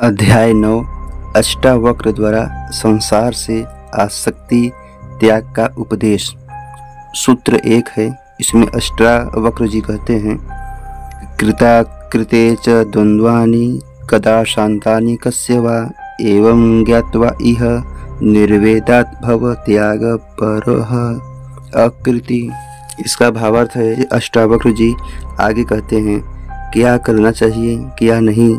अध्याय 9 अष्टावक्र द्वारा संसार से आसक्ति त्याग का उपदेश। सूत्र 1 है। इसमें अष्टावक्र जी कहते हैं, कृता कृते च द्वंद्वानि कदा शांतानि कस्य वा एवं ज्ञात्वा इह निर्वेदात् भव त्याग परः अकृति। इसका भावार्थ है, अष्टावक्र जी आगे कहते हैं, क्या करना चाहिए क्या नहीं,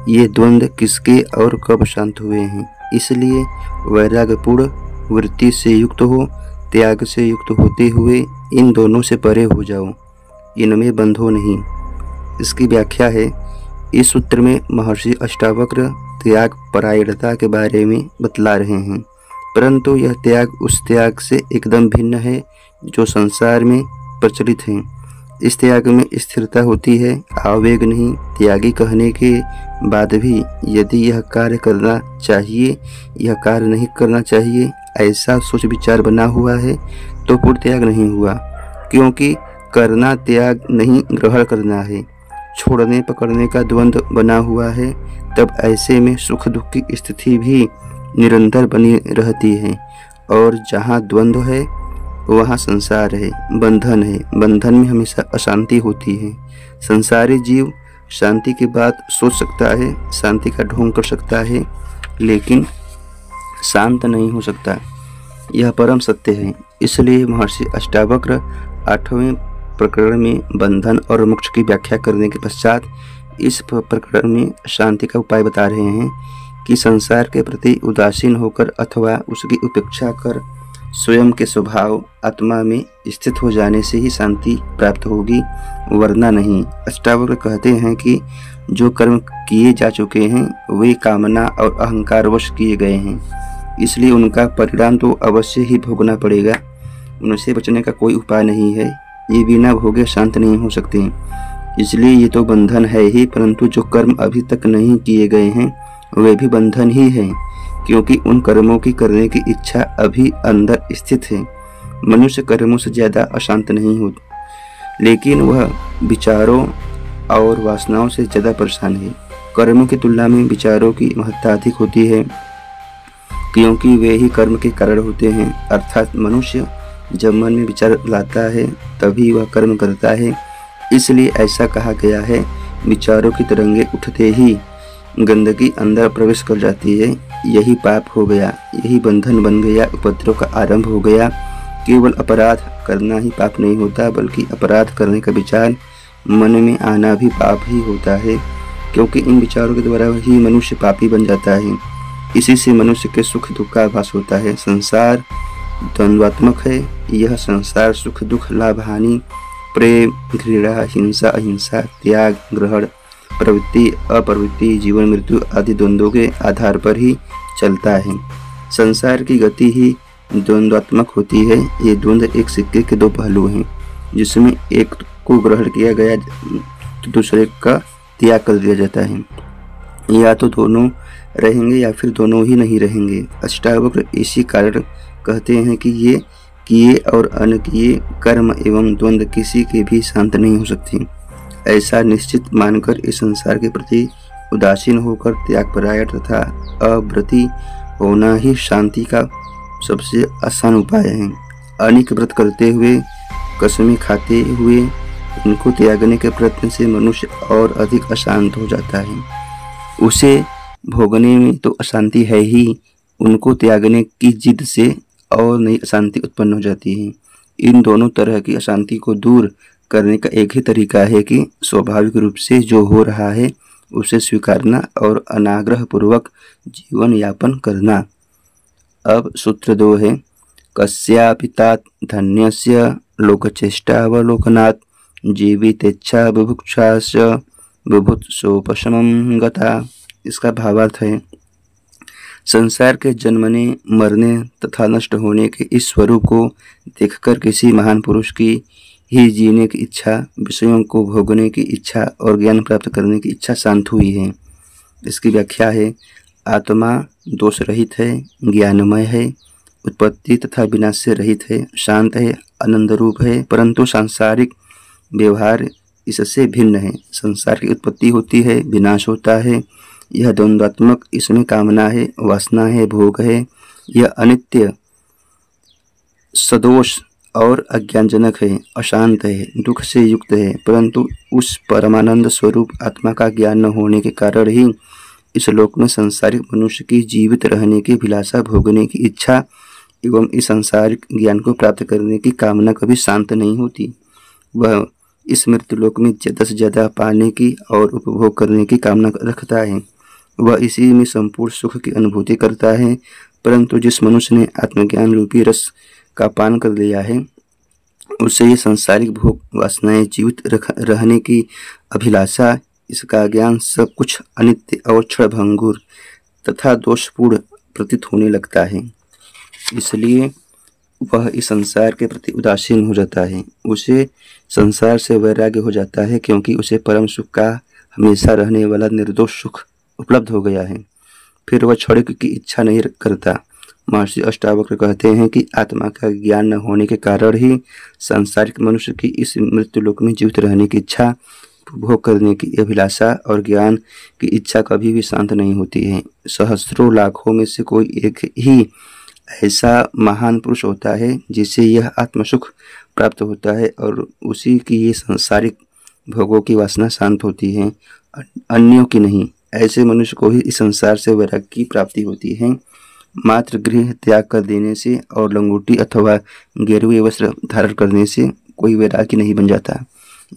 ये द्वंद्व किसके और कब शांत हुए हैं। इसलिए वैराग्यपूर्ण वृत्ति से युक्त हो, त्याग से युक्त होते हुए इन दोनों से परे हो जाओ, इनमें बंधो नहीं। इसकी व्याख्या है, इस सूत्र में महर्षि अष्टावक्र त्याग परायणता के बारे में बतला रहे हैं, परंतु यह त्याग उस त्याग से एकदम भिन्न है जो संसार में प्रचलित है। इस त्याग में स्थिरता होती है, आवेग नहीं। त्यागी कहने के बाद भी यदि यह कार्य करना चाहिए, यह कार्य नहीं करना चाहिए, ऐसा सोच विचार बना हुआ है तो पूर्ण त्याग नहीं हुआ, क्योंकि करना त्याग नहीं ग्रहण करना है। छोड़ने पकड़ने का द्वंद्व बना हुआ है, तब ऐसे में सुख दुख की स्थिति भी निरंतर बनी रहती है, और जहाँ द्वंद्व है वहाँ संसार है, बंधन है। बंधन में हमेशा अशांति होती है। संसारी जीव शांति की बात सोच सकता है, शांति का ढोंग कर सकता है, लेकिन शांत नहीं हो सकता। यह परम सत्य है। इसलिए महर्षि अष्टावक्र 8वें प्रकरण में बंधन और मोक्ष की व्याख्या करने के पश्चात इस प्रकरण में शांति का उपाय बता रहे हैं कि संसार के प्रति उदासीन होकर अथवा उसकी उपेक्षा कर स्वयं के स्वभाव आत्मा में स्थित हो जाने से ही शांति प्राप्त होगी, वरना नहीं। अष्टावक्र कहते हैं कि जो कर्म किए जा चुके हैं वे कामना और अहंकार वश किए गए हैं, इसलिए उनका परिणाम तो अवश्य ही भोगना पड़ेगा। उनसे बचने का कोई उपाय नहीं है। ये बिना भोगे शांत नहीं हो सकते। इसलिए ये तो बंधन है ही, परंतु जो कर्म अभी तक नहीं किए गए हैं वे भी बंधन ही है, क्योंकि उन कर्मों की करने की इच्छा अभी अंदर स्थित है। मनुष्य कर्मों से ज्यादा अशांत नहीं हो, लेकिन वह विचारों और वासनाओं से ज्यादा परेशान है। कर्मों की तुलना में विचारों की महत्ता अधिक होती है, क्योंकि वे ही कर्म के कारण होते हैं। अर्थात मनुष्य जब मन में विचार लाता है तभी वह कर्म करता है। इसलिए ऐसा कहा गया है, विचारों की तरंगे उठते ही गंदगी अंदर प्रवेश कर जाती है। यही पाप हो गया, यही बंधन बन गया, उपद्रव का आरंभ हो गया। केवल अपराध करना ही पाप नहीं होता, बल्कि अपराध करने का विचार मन में आना भी पाप ही होता है, क्योंकि इन विचारों के द्वारा ही मनुष्य पापी बन जाता है। इसी से मनुष्य के सुख दुख का आभास होता है। संसार द्वंद्वात्मक है। यह संसार सुख दुख, लाभ हानि, प्रेम घृणा, हिंसा अहिंसा, त्याग ग्रहण, प्रवृत्ति अप्रवृत्ति, जीवन मृत्यु आदि द्वंद्वों के आधार पर ही चलता है। संसार की गति ही द्वंद्वात्मक होती है। ये द्वंद्व एक सिक्के के दो पहलू हैं, जिसमें एक को ग्रहण किया गया तो दूसरे का त्याग कर दिया जाता है। या तो दोनों रहेंगे या फिर दोनों ही नहीं रहेंगे। अष्टावक्र इसी कारण कहते हैं कि ये किए और अनकिए कर्म एवं द्वंद्व किसी के भी शांत नहीं हो सकते। ऐसा निश्चित मानकर इस संसार के प्रति उदासीन होकर त्यागपरायण तथा अव्रती होना ही शांति का सबसे आसान उपाय है। अनेक व्रत करते हुए, कसमें खाते हुए इनको त्यागने के प्रयत्न से मनुष्य और अधिक अशांत हो जाता है। उसे भोगने में तो अशांति है ही, उनको त्यागने की जिद से और नई अशांति उत्पन्न हो जाती है। इन दोनों तरह की अशांति को दूर करने का एक ही तरीका है कि स्वाभाविक रूप से जो हो रहा है उसे स्वीकारना और अनाग्रह पूर्वक जीवन यापन करना। अब सूत्र 2 है। कस्यापितात धन्यस्य लोकचेष्टावलोकनात् जीवितेच्छा बुभुक्षाश्च बुभुत्सोपशमं गता। इसका भावार्थ है, संसार के जन्मने मरने तथा नष्ट होने के इस स्वरूप को देखकर किसी महान पुरुष की ही जीने की इच्छा, विषयों को भोगने की इच्छा और ज्ञान प्राप्त करने की इच्छा शांत हुई है। इसकी व्याख्या है, आत्मा दोष रहित है, ज्ञानमय है, उत्पत्ति तथा विनाश से रहित है, शांत है, आनंद रूप है, परंतु सांसारिक व्यवहार इससे भिन्न है। संसार की उत्पत्ति होती है, विनाश होता है, यह द्वंद्वात्मक, इसमें कामना है, वासना है, भोग है। यह अनित्य, सदोष और अज्ञानजनक है, अशांत है, दुख से युक्त है। परंतु उस परमानंद स्वरूप आत्मा का ज्ञान न होने के कारण ही इस लोक में संसारिक मनुष्य की जीवित रहने की अभिलाषा, भोगने की इच्छा एवं इस संसारिक ज्ञान को प्राप्त करने की कामना कभी शांत नहीं होती। वह इस मृत्यु लोक में ज़्यादा से ज़्यादा पाने की और उपभोग करने की कामना रखता है। वह इसी में संपूर्ण सुख की अनुभूति करता है। परंतु जिस मनुष्य ने आत्मज्ञान रूपी रस का पान कर लिया है, उसे ये सांसारिक भोग वासनाएं, जीवित रहने की अभिलाषा, इसका ज्ञान सब कुछ अनित्य और क्षणभंगुर तथा दोषपूर्ण प्रतीत होने लगता है। इसलिए वह इस संसार के प्रति उदासीन हो जाता है। उसे संसार से वैराग्य हो जाता है, क्योंकि उसे परम सुख का हमेशा रहने वाला निर्दोष सुख उपलब्ध हो गया है। फिर वह क्षणिक की इच्छा नहीं करता। महर्षि अष्टावक्र कहते हैं कि आत्मा का ज्ञान न होने के कारण ही सांसारिक मनुष्य की इस मृत्यु लोक में जीवित रहने की इच्छा, उपभोग करने की अभिलाषा और ज्ञान की इच्छा कभी भी शांत नहीं होती है। सहस्त्रों लाखों में से कोई एक ही ऐसा महान पुरुष होता है जिसे यह आत्मसुख प्राप्त होता है और उसी की ये सांसारिक भोगों की वासना शांत होती है, अन्यों की नहीं। ऐसे मनुष्य को ही इस संसार से वैराग्य की प्राप्ति होती है। मात्र गृह त्याग कर देने से और लंगोटी अथवा गेरुए वस्त्र धारण करने से कोई वैरागी नहीं बन जाता।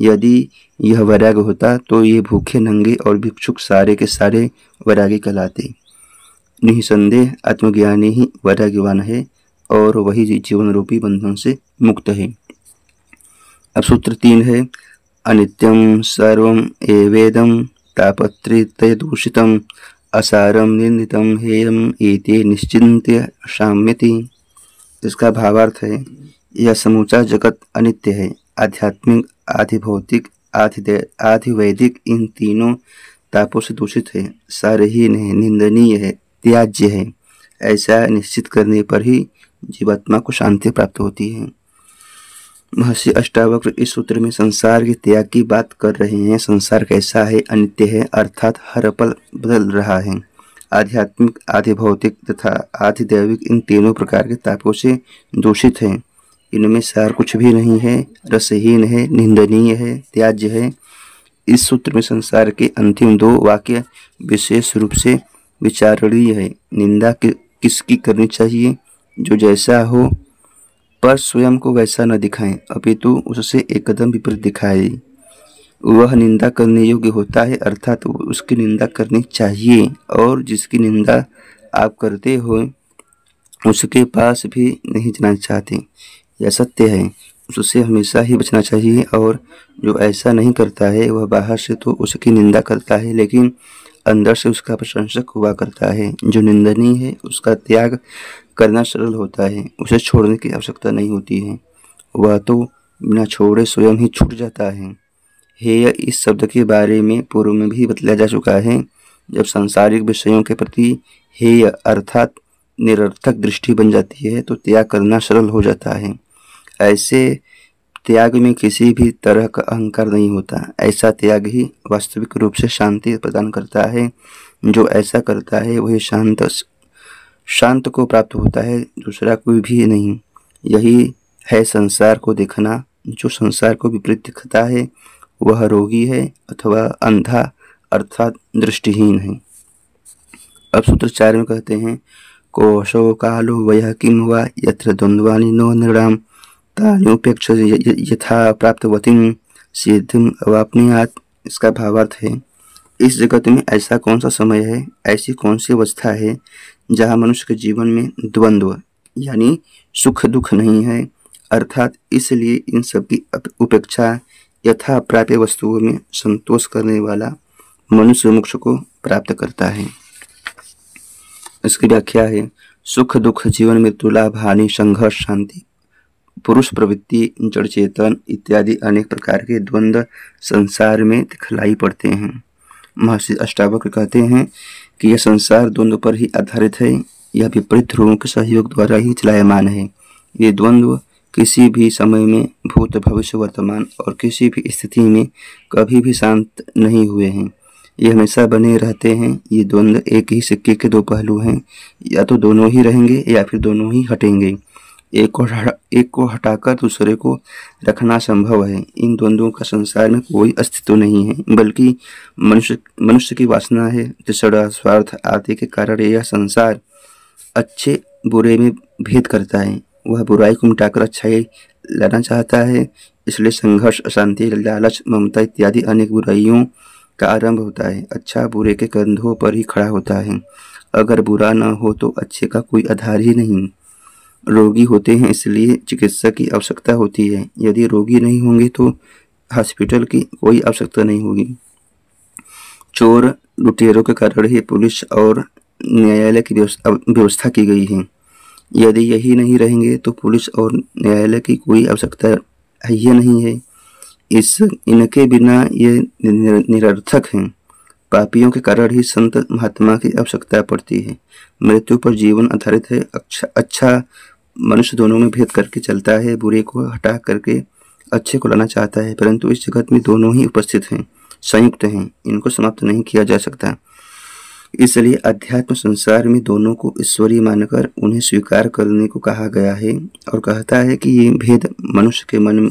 यदि यह वैराग्य होता तो ये भूखे, नंगे और भिक्षुक सारे के सारे वैरागी कहलाते। निसंदेह आत्मज्ञानी ही वैराग्यवान है और वही जीवन रूपी बंधन से मुक्त है। अब सूत्र 3 है, अनित्यम सर्वम एवेदम तापत्रितय दूषितम असारम निंदितम हेयम एते निश्चिंत्य शाम्यति। इसका भावार्थ है, यह समूचा जगत अनित्य है, आध्यात्मिक, आधि भौतिक, आधि वैदिक, इन तीनों तापों से दूषित है, सारहीन है, निंदनीय है, त्याज्य है। ऐसा निश्चित करने पर ही जीवात्मा को शांति प्राप्त होती है। महर्षि अष्टावक्र इस सूत्र में संसार के त्याग की बात कर रहे हैं। संसार कैसा है? अनित्य है, अर्थात हर पल बदल रहा है। आध्यात्मिक, आधि भौतिक तथा आधि दैविक, इन तीनों प्रकार के तापों से दूषित है। इनमें सार कुछ भी नहीं है, रसहीन है, निंदनीय है, त्याज्य है। इस सूत्र में संसार के अंतिम 2 वाक्य विशेष रूप से विचारणीय है। निंदा किसकी करनी चाहिए? जो जैसा हो पर स्वयं को वैसा न दिखाएं, अपितु उससे एक कदम विपरीत दिखाए, वह निंदा करने योग्य होता है, अर्थात उसकी निंदा करनी चाहिए। और जिसकी निंदा आप करते हो उसके पास भी नहीं जाना चाहते, यह सत्य है। उससे हमेशा ही बचना चाहिए। और जो ऐसा नहीं करता है वह बाहर से तो उसकी निंदा करता है, लेकिन अंदर से उसका प्रशंसक हुआ करता है। जो निंदनीय है उसका त्याग करना सरल होता है, उसे छोड़ने की आवश्यकता नहीं होती है, वह तो बिना छोड़े स्वयं ही छूट जाता है। हेय इस शब्द के बारे में पूर्व में भी बतलाया जा चुका है। जब सांसारिक विषयों के प्रति हेय अर्थात निरर्थक दृष्टि बन जाती है तो त्याग करना सरल हो जाता है। ऐसे त्याग में किसी भी तरह का अहंकार नहीं होता। ऐसा त्याग ही वास्तविक रूप से शांति प्रदान करता है। जो ऐसा करता है वही शांत को प्राप्त होता है, दूसरा कोई भी नहीं। यही है संसार को देखना। जो संसार को विपरीत दिखता है वह रोगी है अथवा अंधा अर्थात दृष्टिहीन है। अब सूत्र 4 में कहते हैं, कोशो कालो वयः किम वा यत्र द्वन्द्वानि नो नृणाम तान्युपेक्ष यथा प्राप्तवतीं सिद्धिम अवाप्नुयात्। इसका भावार्थ है, इस जगत में ऐसा कौन सा समय है, ऐसी कौन सी अवस्था है जहाँ मनुष्य के जीवन में द्वंद्व यानी सुख दुख नहीं है, अर्थात इसलिए इन सब की उपेक्षा यथा प्राप्य वस्तुओं में संतोष करने वाला मनुष्य मोक्ष को प्राप्त करता है। इसकी व्याख्या है, सुख दुख, जीवन मृत्यु, लाभ हानि, संघर्ष शांति, पुरुष प्रवृत्ति, जड़ चेतन इत्यादि अनेक प्रकार के द्वंद्व संसार में दिखलाई पड़ते हैं। महर्षि अष्टावक्र कहते हैं कि यह संसार द्वंद्व पर ही आधारित है। यह विपरीत ध्रुवों के सहयोग द्वारा ही चलायमान है। ये द्वंद्व किसी भी समय में भूत, भविष्य, वर्तमान और किसी भी स्थिति में कभी भी शांत नहीं हुए हैं। ये हमेशा बने रहते हैं। ये द्वंद्व एक ही सिक्के के दो पहलू हैं, या तो दोनों ही रहेंगे या फिर दोनों ही हटेंगे। एक को हटाकर दूसरे को रखना संभव है। इन द्वंद्वों का संसार में कोई अस्तित्व नहीं है, बल्कि मनुष्य की वासना है, तृष्णा, स्वार्थ आदि के कारण यह संसार अच्छे बुरे में भेद करता है। वह बुराई को मिटाकर अच्छाई लाना चाहता है, इसलिए संघर्ष, अशांति, लालच, ममता इत्यादि अनेक बुराइयों का आरंभ होता है। अच्छा बुरे के कंधों पर ही खड़ा होता है। अगर बुरा न हो तो अच्छे का कोई आधार ही नहीं। रोगी होते हैं इसलिए चिकित्सक की आवश्यकता होती है। यदि रोगी नहीं होंगे तो हॉस्पिटल की कोई आवश्यकता नहीं होगी। चोर लुटेरों के कारण ही पुलिस और न्यायालय की व्यवस्था की गई है। यदि यही नहीं रहेंगे तो पुलिस और न्यायालय की कोई आवश्यकता ही नहीं है। इनके बिना ये निरर्थक हैं। पापियों के कारण ही संत महात्मा की आवश्यकता पड़ती है। मृत्यु पर जीवन आधारित है। अच्छा मनुष्य दोनों में भेद करके चलता है, बुरे को हटा करके अच्छे को लाना चाहता है, परंतु इस जगत में दोनों ही उपस्थित हैं, संयुक्त हैं, इनको समाप्त नहीं किया जा सकता। इसलिए अध्यात्म संसार में दोनों को ईश्वरीय मानकर उन्हें स्वीकार करने को कहा गया है, और कहता है कि ये भेद मनुष्य के मन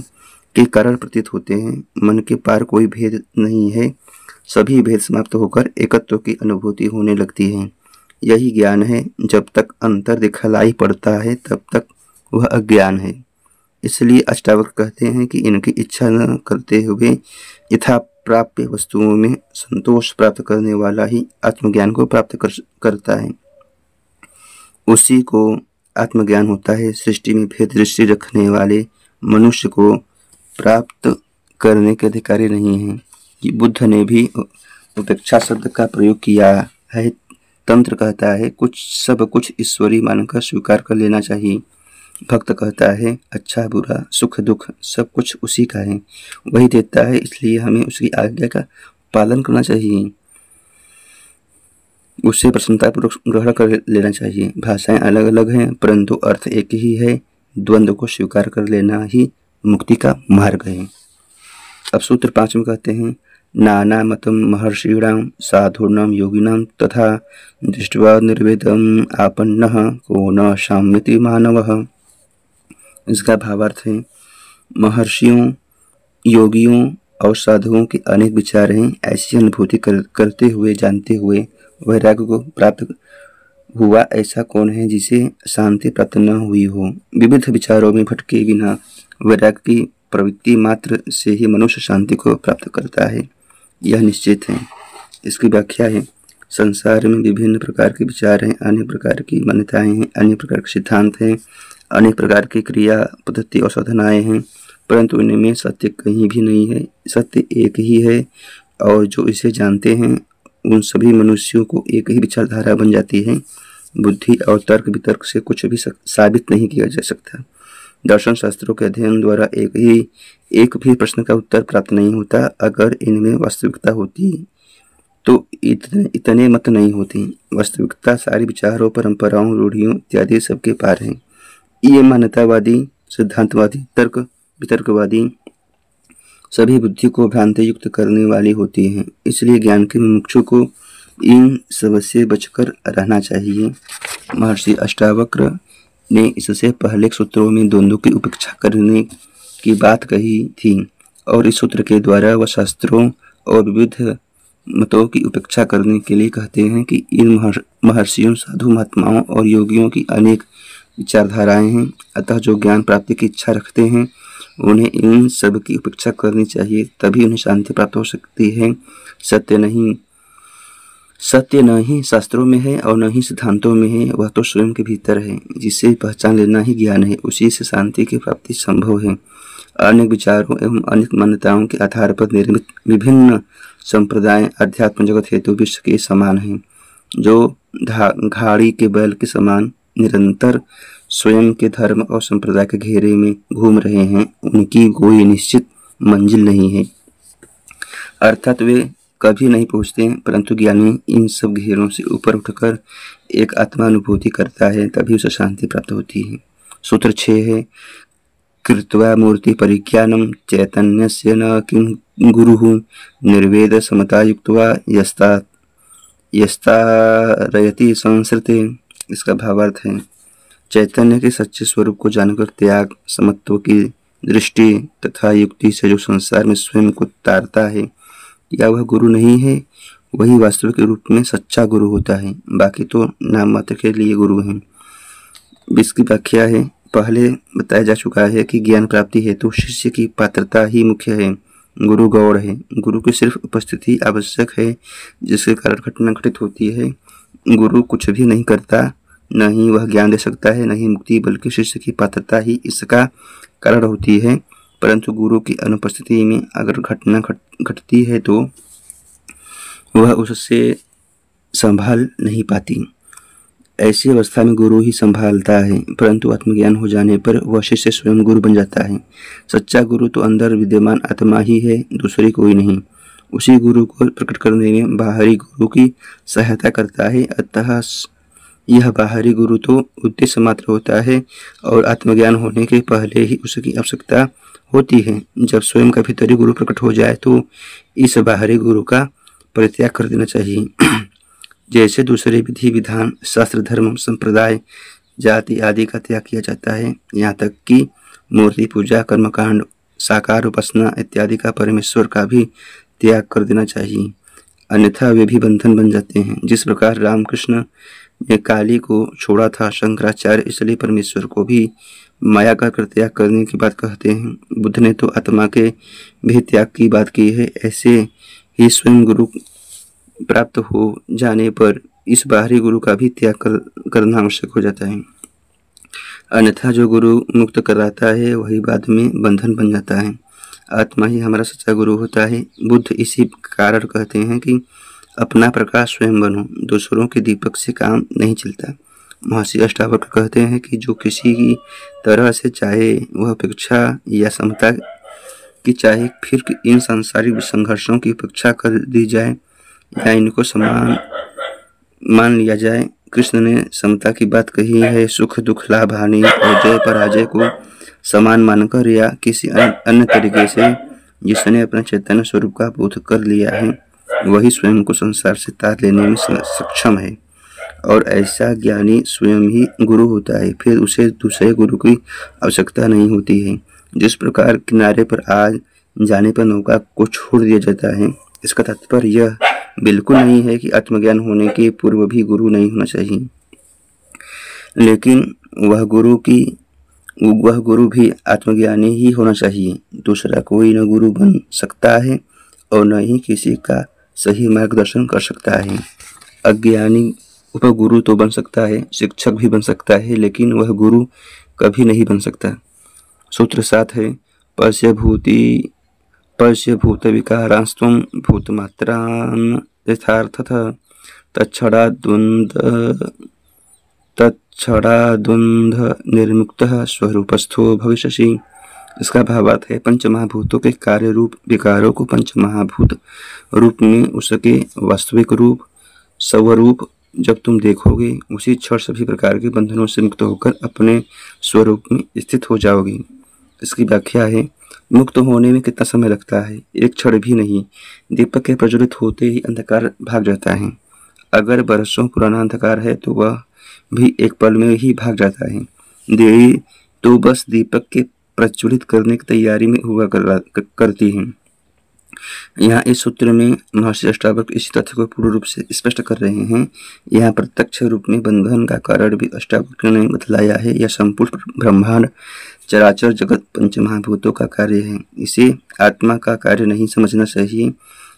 के कारण प्रतीत होते हैं। मन के पार कोई भेद नहीं है। सभी भेद समाप्त होकर एकत्व की अनुभूति होने लगती है। यही ज्ञान है। जब तक अंतर दिखलाई पड़ता है तब तक वह अज्ञान है। इसलिए अष्टावक्र कहते हैं कि इनकी इच्छा न करते हुए यथा प्राप्य वस्तुओं में संतोष प्राप्त करने वाला ही आत्मज्ञान को प्राप्त करता है। उसी को आत्मज्ञान होता है। सृष्टि में भेद दृष्टि रखने वाले मनुष्य को प्राप्त करने के अधिकारी नहीं है। बुद्ध ने भी उपेक्षा शब्द का प्रयोग किया है। तंत्र कहता है सब कुछ ईश्वरी मानकर स्वीकार कर लेना चाहिए। भक्त कहता है अच्छा बुरा सुख दुख सब कुछ उसी का है, वही देता है, इसलिए हमें उसकी आज्ञा का पालन करना चाहिए, उसे प्रसन्नतापूर्वक ग्रहण कर लेना चाहिए। भाषाएं अलग अलग हैं परंतु अर्थ एक ही है। द्वंद्व को स्वीकार कर लेना ही मुक्ति का मार्ग है। अब सूत्र 5 में कहते हैं नाना मतम महर्षिणां साधूनां योगिनां तथा दृष्ट्वा निर्वेदम आपन्नः को न शाम्यति मानवः। इसका भावार्थ है महर्षियों, योगियों और साधुओं के अनेक विचार हैं। ऐसी अनुभूति करते हुए जानते हुए वैराग्य को प्राप्त हुआ ऐसा कौन है जिसे शांति प्राप्त न हुई हो। विविध विचारों में भटके बिना वैराग्य की प्रवृत्ति मात्र से ही मनुष्य शांति को प्राप्त करता है, यह निश्चित है। इसकी व्याख्या है संसार में विभिन्न प्रकार के विचार हैं, अनेक प्रकार की मान्यताएं हैं, अनेक प्रकार के सिद्धांत हैं, अनेक प्रकार की क्रिया पद्धति और साधनाएं हैं, परंतु इनमें सत्य कहीं भी नहीं है। सत्य एक ही है और जो इसे जानते हैं उन सभी मनुष्यों को एक ही विचारधारा बन जाती है। बुद्धि और तर्क वितर्क से कुछ भी साबित नहीं किया जा सकता। दर्शन शास्त्रों के अध्ययन द्वारा एक भी प्रश्न का उत्तर प्राप्त नहीं होता। अगर इनमें वास्तविकता होती तो इतने मत नहीं होती। वास्तविकता सारी विचारों, परंपराओं, रूढ़ियों इत्यादि सबके पार है। ये मान्यतावादी, सिद्धांतवादी, तर्क वितर्कवादी सभी बुद्धि को भ्रांति युक्त करने वाली होती हैं। इसलिए ज्ञान के मुमुक्षु को इन सबसे बचकर रहना चाहिए। महर्षि अष्टावक्र ने इससे पहले सूत्रों में द्वंद्व की उपेक्षा करने की बात कही थी और इस सूत्र के द्वारा वह शास्त्रों और विविध मतों की उपेक्षा करने के लिए कहते हैं कि इन महर्षियों, साधु, महात्माओं और योगियों की अनेक विचारधाराएं हैं। अतः जो ज्ञान प्राप्ति की इच्छा रखते हैं उन्हें इन सब की उपेक्षा करनी चाहिए, तभी उन्हें शांति प्राप्त हो सकती है। सत्य न ही शास्त्रों में है और न ही सिद्धांतों में है, वह तो स्वयं के भीतर है, जिसे पहचान लेना ही ज्ञान है। उसी से शांति की प्राप्ति संभव है। अनेक विचारों एवं अनेक मान्यताओं के आधार पर निर्मित विभिन्न संप्रदाय अध्यात्म जगत हेतु विश्व के समान हैं। जो घाड़ी के बैल के समान निरंतर स्वयं के धर्म और संप्रदाय के घेरे में घूम रहे हैं, उनकी कोई निश्चित मंजिल नहीं है, अर्थात वे कभी नहीं पहुँचते हैं। परंतु ज्ञानी इन सब घेरों से ऊपर उठकर एक आत्मानुभूति करता है, तभी उसे शांति प्राप्त होती है। सूत्र 6 है कृत्वा मूर्ति परिज्ञानम चैतन्यस्य न गुरुः निर्वेद समता युक्त्वा यस्तारयति संसृते। इसका भावार्थ है, चैतन्य के सच्चे स्वरूप को जानकर त्याग, समत्व की दृष्टि तथा युक्ति से जो संसार में स्वयं को तारता है, या वह गुरु नहीं है, वही वास्तविक रूप में सच्चा गुरु होता है। बाकी तो नाम मात्र के लिए गुरु हैं। इसकी व्याख्या है, पहले बताया जा चुका है कि ज्ञान प्राप्ति हेतु शिष्य की पात्रता ही मुख्य है, गुरु गौड़ है। गुरु की सिर्फ उपस्थिति आवश्यक है, जिसके कारण घटना घटित होती है। गुरु कुछ भी नहीं करता, न ही वह ज्ञान दे सकता है, न ही मुक्ति, बल्कि शिष्य की पात्रता ही इसका कारण होती है। परंतु गुरु की अनुपस्थिति में अगर घटना घटती है तो वह उससे संभाल नहीं पाती। ऐसी अवस्था में गुरु ही संभालता है, परंतु आत्मज्ञान हो जाने पर वह शिष्य स्वयं गुरु बन जाता है। सच्चा गुरु तो अंदर विद्यमान आत्मा ही है, दूसरी कोई नहीं। उसी गुरु को प्रकट करने में बाहरी गुरु की सहायता करता है। अतः यह बाहरी गुरु तो उद्देश्य मात्र होता है और आत्मज्ञान होने के पहले ही उसकी आवश्यकता होती है। जब स्वयं का भीतरी गुरु प्रकट हो जाए तो इस बाहरी गुरु का परित्याग कर देना चाहिए। जैसे दूसरे विधि विधान, शास्त्र, धर्म, संप्रदाय, जाति आदि का त्याग किया जाता है, यहाँ तक कि मूर्ति पूजा, कर्मकांड, साकार उपासना इत्यादि का परमेश्वर का भी त्याग कर देना चाहिए, अन्यथा वे भी बंधन बन जाते हैं। जिस प्रकार रामकृष्ण ने काली को छोड़ा था, शंकराचार्य इसलिए परमेश्वर को भी माया का त्याग करने की बात कहते हैं। बुद्ध ने तो आत्मा के भी त्याग की बात की है। ऐसे ही स्वयं गुरु प्राप्त हो जाने पर इस बाहरी गुरु का भी त्याग करना आवश्यक हो जाता है, अन्यथा जो गुरु मुक्त कराता है वही बाद में बंधन बन जाता है। आत्मा ही हमारा सच्चा गुरु होता है। बुद्ध इसी कारण कहते हैं कि अपना प्रकाश स्वयं बनो, दूसरों के दीपक से काम नहीं चलता। महर्षि अष्टावक्र कहते हैं कि जो किसी की तरह से चाहे वह उपेक्षा या समता की चाहे, फिर इन सांसारिक संघर्षों की उपेक्षा कर दी जाए या इनको समान मान लिया जाए। कृष्ण ने समता की बात कही है। सुख दुख, लाभ हानि और जय पराजय को समान मानकर या किसी अन्य तरीके से जिसने अपने चैतन्य स्वरूप का बोध कर लिया है, वही स्वयं को संसार से तार लेने में सक्षम है। और ऐसा ज्ञानी स्वयं ही गुरु होता है, फिर उसे दूसरे गुरु की आवश्यकता नहीं होती है। जिस प्रकार किनारे पर आ जाने पर नौका को छोड़ दिया जाता है, इसका तात्पर्य यह बिल्कुल नहीं है कि आत्मज्ञान होने के पूर्व भी गुरु नहीं होना चाहिए, लेकिन वह गुरु भी आत्मज्ञानी ही होना चाहिए। दूसरा कोई न गुरु बन सकता है और न ही किसी का सही मार्गदर्शन कर सकता है। अज्ञानी उपगुरु तो बन सकता है, शिक्षक भी बन सकता है, लेकिन वह गुरु कभी नहीं बन सकता। सूत्र 7 है, पश्य भूत विकारांस्त्वं भूतमात्रान् यथार्थतः तच्छड़ाद्वंद्व निर्मुक्तः स्वरूपस्थो भविष्यसि। इसका भावार्थ है, पंच महाभूतों के कार्य रूप विकारों को पंच महाभूत रूप में उसके वास्तविक रूप स्वरूप जब तुम देखोगे, उसी क्षण सभी प्रकार के बंधनों से मुक्त होकर अपने स्वरूप में स्थित हो जाओगे। इसकी व्याख्या है, मुक्त होने में कितना समय लगता है? एक क्षण भी नहीं। दीपक के प्रज्वलित होते ही अंधकार भाग जाता है। अगर बरसों पुराना अंधकार है तो वह भी एक पल में ही भाग जाता है। देवी तो बस दीपक के प्रज्वलित करने की तैयारी में हुआ करती है। यहाँ इस सूत्र में महर्षि अष्टावक्र इसी तथ्य को पूर्ण रूप से स्पष्ट कर रहे हैं। यहाँ प्रत्यक्ष रूप में बंधन का कारण भी अष्टावक्र ने बतलाया है। यह संपूर्ण ब्रह्मांड चराचर जगत पंच महाभूतों का कार्य है। इसे आत्मा का कार्य नहीं समझना चाहिए।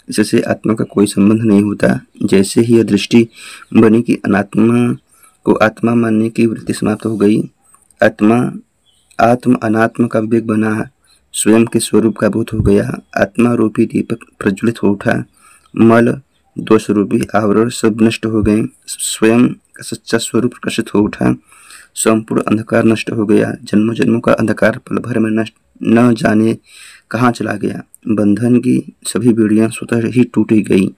इससे आत्मा का कोई संबंध नहीं होता। जैसे ही यह दृष्टि बनी कि अनात्मा को आत्मा मानने की वृत्ति समाप्त हो गई, आत्म अनात्म का विवेक बना, स्वयं के स्वरूप का बोध हो गया, आत्मा रूपी दीपक प्रज्वलित हो उठा, मल दोष रूपी आवरण सब नष्ट हो गए, स्वयं का सच्चा स्वरूप प्रकाशित हो उठा, संपूर्ण अंधकार नष्ट हो गया, जन्मों जन्मों का अंधकार पल भर में नष्ट न जाने कहाँ चला गया, बंधन की सभी बेड़ियां स्वतः ही टूटी गई।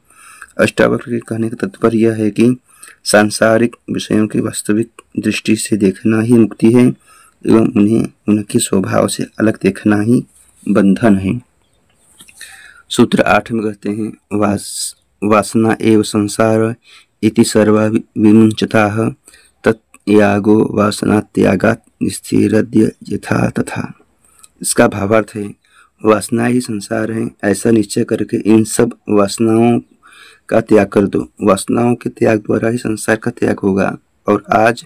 अष्टावक्र के कहने का तात्पर्य यह है कि सांसारिक विषयों की वास्तविक दृष्टि से देखना ही मुक्ति है एवं उन्हें उनके स्वभाव से अलग देखना ही बंधन है। सूत्र 8 में कहते हैं वासना एव संसार इति सर्वा विमुंचताः तत्यागो वासना त्यागात् निस्तीर्यते यथा तथा। इसका भावार्थ है वासना ही संसार है, ऐसा निश्चय करके इन सब वासनाओं का त्याग कर दो। वासनाओं के त्याग द्वारा ही संसार का त्याग होगा और आज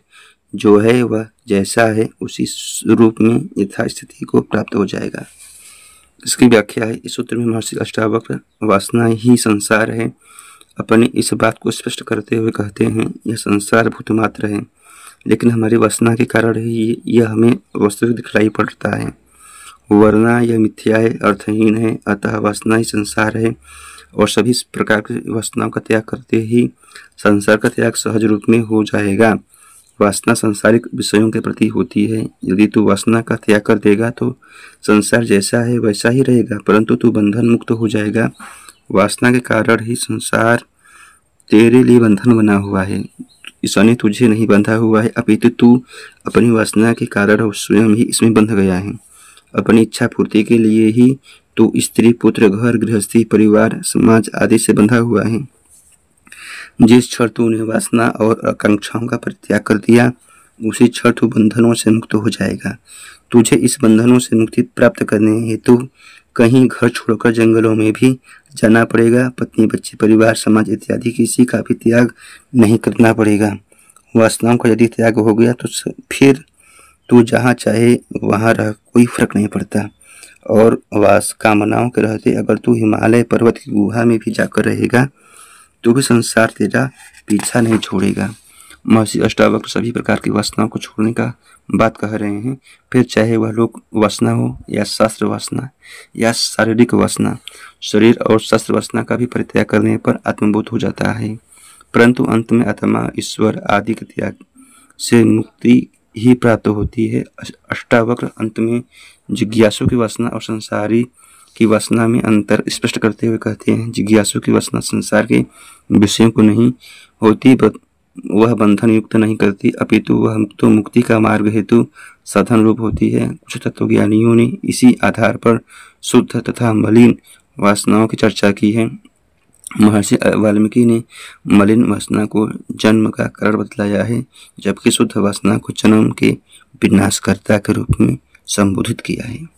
जो है वह जैसा है उसी रूप में यथास्थिति को प्राप्त हो जाएगा। इसकी व्याख्या है इस सूत्र में महर्षि अष्टावक्र वासना ही संसार है अपनी इस बात को स्पष्ट करते हुए कहते हैं यह संसार भूत मात्र है, लेकिन हमारी वासना के कारण ही यह हमें वास्तविक दिखलाई पड़ता है, वरना यह मिथ्या है, अर्थहीन है। अतः वासना ही संसार है और सभी प्रकार की वासनाओं का त्याग करते ही संसार का त्याग सहज रूप में हो जाएगा। वासना सांसारिक विषयों के प्रति होती है। यदि तू वासना का त्याग कर देगा तो संसार जैसा है वैसा ही रहेगा, परंतु तू बंधन मुक्त हो जाएगा। वासना के कारण ही संसार तेरे लिए बंधन बना हुआ है, इसने तुझे नहीं बंधा हुआ है, अपितु तू अपनी वासना के कारण स्वयं ही इसमें बंध गया है। अपनी इच्छा पूर्ति के लिए ही तू स्त्री पुत्र घर गृहस्थी परिवार समाज आदि से बंधा हुआ है। जिस क्षण तूने वासना और आकांक्षाओं का परित्याग कर दिया उसी क्षण तू बंधनों से मुक्त हो जाएगा। तुझे इस बंधनों से मुक्ति प्राप्त करने हेतु कहीं घर छोड़कर जंगलों में भी जाना पड़ेगा। पत्नी बच्चे परिवार समाज इत्यादि किसी का भी त्याग नहीं करना पड़ेगा। वासनाओं का यदि त्याग हो गया तो फिर तू जहाँ चाहे वहाँ रह, कोई फर्क नहीं पड़ता। और कामनाओं के रहते अगर तू हिमालय पर्वत की गुहा में भी जाकर रहेगा तो भी संसार तेरा पीछा नहीं छोड़ेगा। महर्षि अष्टावक्र सभी प्रकार की वासनाओं को छोड़ने का बात कह रहे हैं, फिर चाहे वह लोक वासना हो या शास्त्र वासना या शारीरिक वासना। शरीर और शास्त्र वासना का भी परित्याग करने पर आत्मबोध हो जाता है, परंतु अंत में आत्मा ईश्वर आदि के त्याग से मुक्ति ही प्राप्त होती है। अष्टावक्र अंत में जिज्ञासु की वासना और संसारी की वासना में अंतर स्पष्ट करते हुए कहते हैं जिज्ञासु की वासना संसार के विषयों को नहीं होती, वह बंधन युक्त नहीं करती, अपितु वह तो मुक्ति का मार्ग हेतु साधन रूप होती है। कुछ तत्वज्ञानियों ने इसी आधार पर शुद्ध तथा मलिन वासनाओं की चर्चा की है। महर्षि वाल्मीकि ने मलिन वासना को जन्म का कारण बतलाया है, जबकि शुद्ध वासना को जन्म के विनाशकर्ता के रूप में संबोधित किया है।